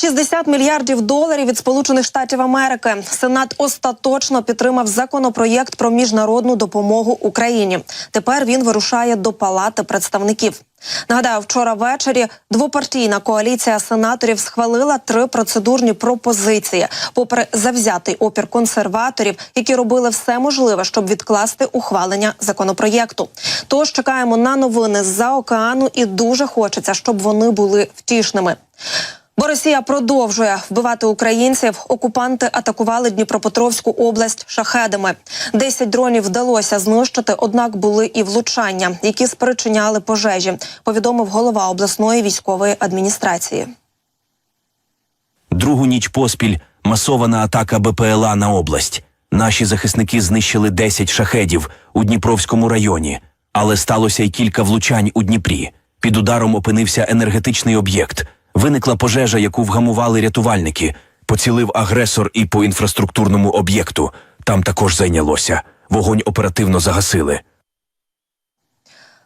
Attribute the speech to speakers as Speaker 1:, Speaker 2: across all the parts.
Speaker 1: $60 мільярдів від Сполучених Штатів Америки. Сенат остаточно підтримав законопроєкт про міжнародну допомогу Україні. Тепер він вирушає до Палати представників. Нагадаю, вчора ввечері двопартійна коаліція сенаторів схвалила 3 процедурні пропозиції, попри завзятий опір консерваторів, які робили все можливе, щоб відкласти ухвалення законопроєкту. Тож чекаємо на новини з-за океану і дуже хочеться, щоб вони були втішними. Бо Росія продовжує вбивати українців, окупанти атакували Дніпропетровську область шахедами. 10 дронів вдалося знищити, однак були і влучання, які спричиняли пожежі, повідомив голова обласної військової адміністрації.
Speaker 2: Другу ніч поспіль масована атака БПЛА на область. Наші захисники знищили 10 шахедів у Дніпровському районі, але сталося й кілька влучань у Дніпрі. Під ударом опинився енергетичний об'єкт. Виникла пожежа, яку вгамували рятувальники. Поцілив агресор і по інфраструктурному об'єкту. Там також зайнялося. Вогонь оперативно загасили.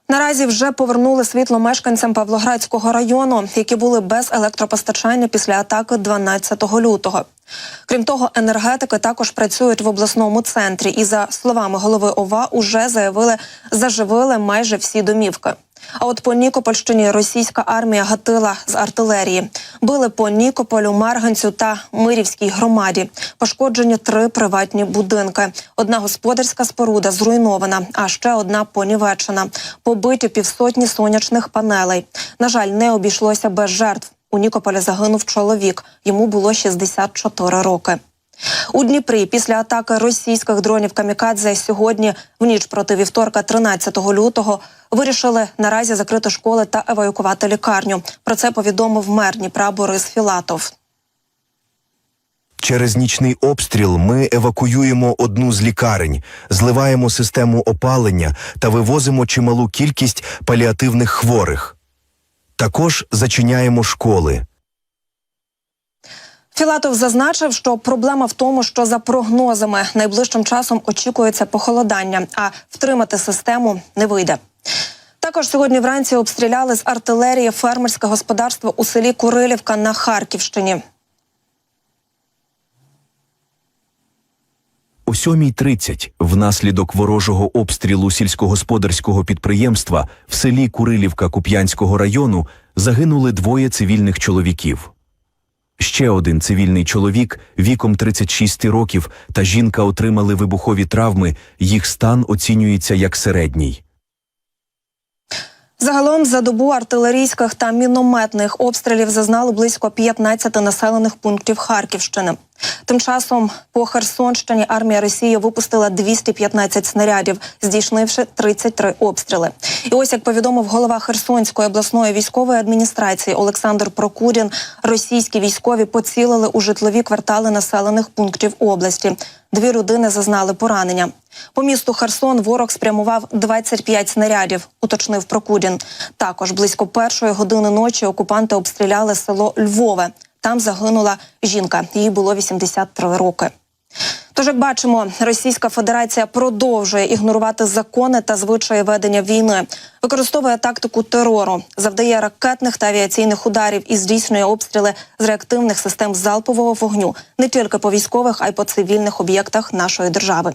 Speaker 1: Наразі вже повернули світло мешканцям Павлоградського району, які були без електропостачання після атаки 12 лютого. Крім того, енергетики також працюють в обласному центрі і, за словами голови ОВА, уже заживили майже всі домівки. А от по Нікопольщині російська армія гатила з артилерії. Били по Нікополю, Марганцю та Мирівській громаді. Пошкоджені 3 приватні будинки. Одна господарська споруда зруйнована, а ще одна понівечена. Побиті 500 сонячних панелей. На жаль, не обійшлося без жертв. У Нікополі загинув чоловік. Йому було 64 роки. У Дніпрі після атаки російських дронів «Камікадзе» сьогодні, в ніч проти вівторка 13 лютого, вирішили наразі закрити школи та евакуювати лікарню. Про це повідомив мер Дніпра Борис Філатов.
Speaker 3: Через нічний обстріл ми евакуюємо одну з лікарень, зливаємо систему опалення та вивозимо чималу кількість паліативних хворих. Також зачиняємо школи.
Speaker 1: Філатов зазначив, що проблема в тому, що за прогнозами найближчим часом очікується похолодання, а втримати систему не вийде. Також сьогодні вранці обстріляли з артилерії фермерське господарство у селі Курилівка на Харківщині.
Speaker 2: О 7:30 внаслідок ворожого обстрілу сільськогосподарського підприємства в селі Курилівка Куп'янського району загинули 2 цивільних чоловіків. Ще один цивільний чоловік віком 36 років та жінка отримали вибухові травми, їх стан оцінюється як середній.
Speaker 1: Загалом за добу артилерійських та мінометних обстрілів зазнали близько 15 населених пунктів Харківщини. Тим часом по Херсонщині армія Росії випустила 215 снарядів, здійснивши 33 обстріли. І ось, як повідомив голова Херсонської обласної військової адміністрації Олександр Прокудін, російські військові поцілили у житлові квартали населених пунктів області. 2 людини зазнали поранення. По місту Херсон ворог спрямував 25 снарядів, уточнив Прокудін. Також близько 1-ї години ночі окупанти обстріляли село Львове. Там загинула жінка, їй було 83 роки. Тож, як бачимо, Російська Федерація продовжує ігнорувати закони та звичаї ведення війни, використовує тактику терору, завдає ракетних та авіаційних ударів і здійснює обстріли з реактивних систем залпового вогню не тільки по військових, а й по цивільних об'єктах нашої держави.